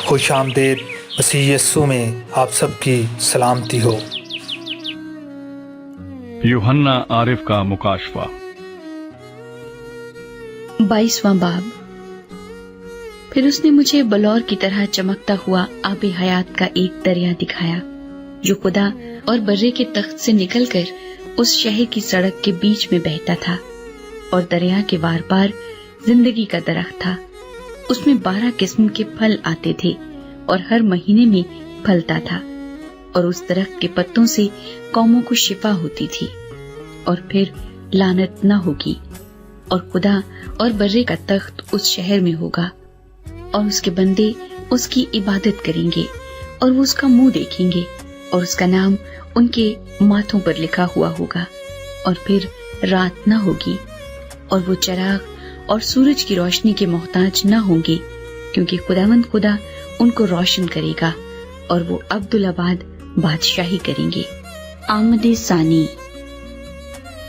خوش آمدید مسیح یسوع میں آپ سب کی سلامتی ہو۔ یوحنا عارف کا مکاشفہ 22واں باب۔ پھر اس نے مجھے بلور کی طرح چمکتا ہوا آب حیات کا ایک دریا دکھایا جو خدا اور برے کے تخت سے نکل کر اس شہر کی سڑک کے بیچ میں بہتا تھا، اور دریا کے وار پار زندگی کا درخت تھا۔ اس میں 12 قسم کے پھل آتے تھے اور ہر مہینے میں پھلتا تھا، اور اس درخت کے پتوں سے قوموں کو شفا ہوتی تھی۔ اور پھر لعنت نہ ہوگی، اور خدا اور برے کا تخت اس شہر میں ہوگا، اور اس کے بندے اس کی عبادت کریں گے، اور وہ اس کا منہ دیکھیں گے، اور اس کا نام ان کے ماتھوں پر لکھا ہوا ہوگا۔ اور پھر رات نہ ہوگی، اور وہ چراغ اور سورج کی روشنی کے محتاج نہ ہوں گے، کیونکہ خداوند خدا ان کو روشن کرے گا، اور وہ عبدالآباد بادشاہی کریں گے۔ آمد ثانی۔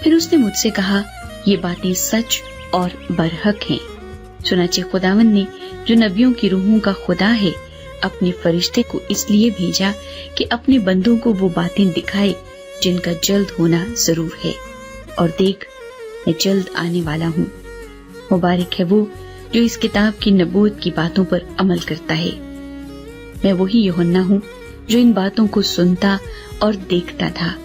پھر اس نے مجھ سے کہا، یہ باتیں سچ اور برحق ہیں۔ چنانچہ خداوند نے جو نبیوں کی روحوں کا خدا ہے اپنے فرشتے کو اس لیے بھیجا کہ اپنے بندوں کو وہ باتیں دکھائے جن کا جلد ہونا ضرور ہے۔ اور دیکھ، میں جلد آنے والا ہوں۔ مبارک ہے وہ جو اس کتاب کی نبوت کی باتوں پر عمل کرتا ہے۔ میں وہی یوحنا ہوں جو ان باتوں کو سنتا اور دیکھتا تھا۔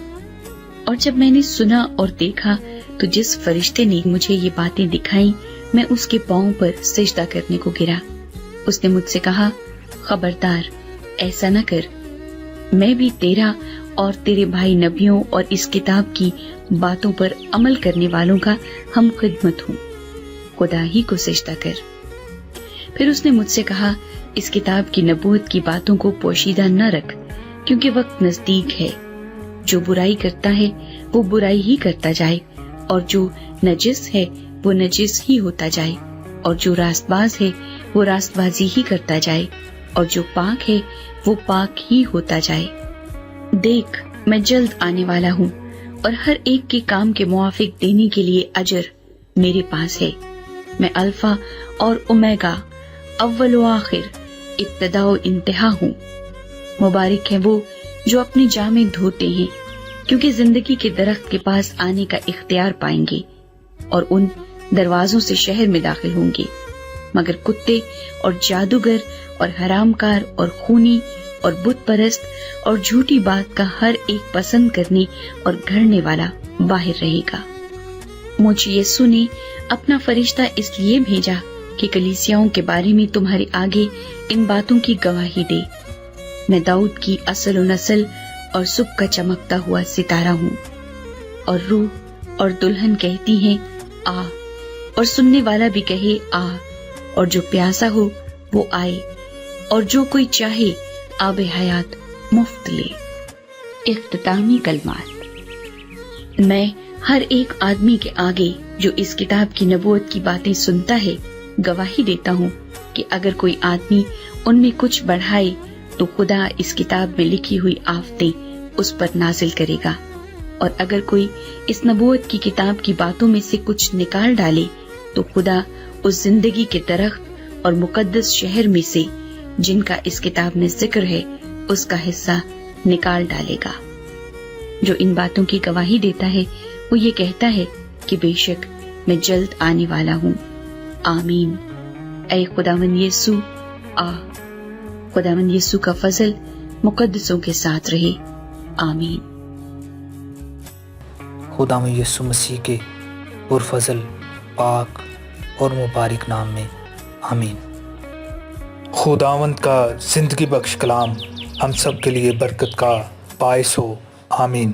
اور جب میں نے سنا اور دیکھا تو جس فرشتے نے مجھے یہ باتیں دکھائیں میں اس کے پاؤں پر سجدہ کرنے کو گرا۔ اس نے مجھ سے کہا، خبردار، ایسا نہ کر، میں بھی تیرا اور تیرے بھائی نبیوں اور اس کتاب کی باتوں پر عمل کرنے والوں کا ہم خدمت ہوں، خدا ہی کو سجدہ کر۔ پھر اس نے مجھ سے کہا، اس کتاب کی نبوت کی باتوں کو پوشیدہ نہ رکھ، کیونکہ وقت نزدیک ہے۔ جو برائی کرتا ہے وہ برائی ہی کرتا جائے، اور جو نجس ہے وہ نجس ہی ہوتا جائے، اور جو راست باز ہے وہ راست بازی ہی کرتا جائے، اور جو پاک ہے وہ پاک ہی ہوتا جائے۔ دیکھ، میں جلد آنے والا ہوں، اور ہر ایک کے کام کے موافق دینے کے لیے اجر میرے پاس ہے۔ میں الفا اور اومیگا، اول و آخر، ابتدا و انتہا ہوں۔ مبارک ہے وہ جو اپنے جامے دھوتے ہیں، کیونکہ زندگی کے درخت کے پاس آنے کا اختیار پائیں گے، اور ان دروازوں سے شہر میں داخل ہوں گے۔ مگر کتے اور جادوگر اور حرام کار اور خونی اور بت پرست اور جھوٹی بات کا ہر ایک پسند کرنے اور گھڑنے والا باہر رہے گا۔ مجھ یسوع نے اپنا فرشتہ اس لیے بھیجا کہ کلیسیاؤں کے بارے میں تمہارے آگے ان باتوں کی گواہی دے۔ میں داؤد کی اصل و نسل اور صبح کا چمکتا ہوا ستارہ ہوں۔ اور روح اور دلہن کہتی ہیں، آ، اور سننے والا بھی کہے، آ، اور جو پیاسا ہو وہ آئے، اور جو کوئی چاہے آب حیات مفت لے۔ اختتامی کلمات۔ میں ہر ایک آدمی کے آگے جو اس کتاب کی نبوت کی باتیں سنتا ہے گواہی دیتا ہوں کہ اگر کوئی آدمی ان میں کچھ بڑھائے تو خدا اس کتاب میں لکھی ہوئی آفتیں اس پر نازل کرے گا، اور اگر کوئی اس نبوت کی کتاب کی باتوں میں سے کچھ نکال ڈالے تو خدا اس زندگی کے درخت اور مقدس شہر میں سے جن کا اس کتاب میں ذکر ہے اس کا حصہ نکال ڈالے گا۔ جو ان باتوں کی گواہی دیتا ہے وہ یہ کہتا ہے کہ بے شک میں جلد آنے والا ہوں۔ آمین۔ اے خداوند یسوع، آ۔ خداوند یسوع کا فضل مقدسوں کے ساتھ رہے۔ آمین۔ خداوند یسوع مسیح کے پرفضل، پاک اور مبارک نام میں آمین۔ خداوند کا زندگی بخش کلام ہم سب کے لیے برکت کا باعث ہو۔ آمین۔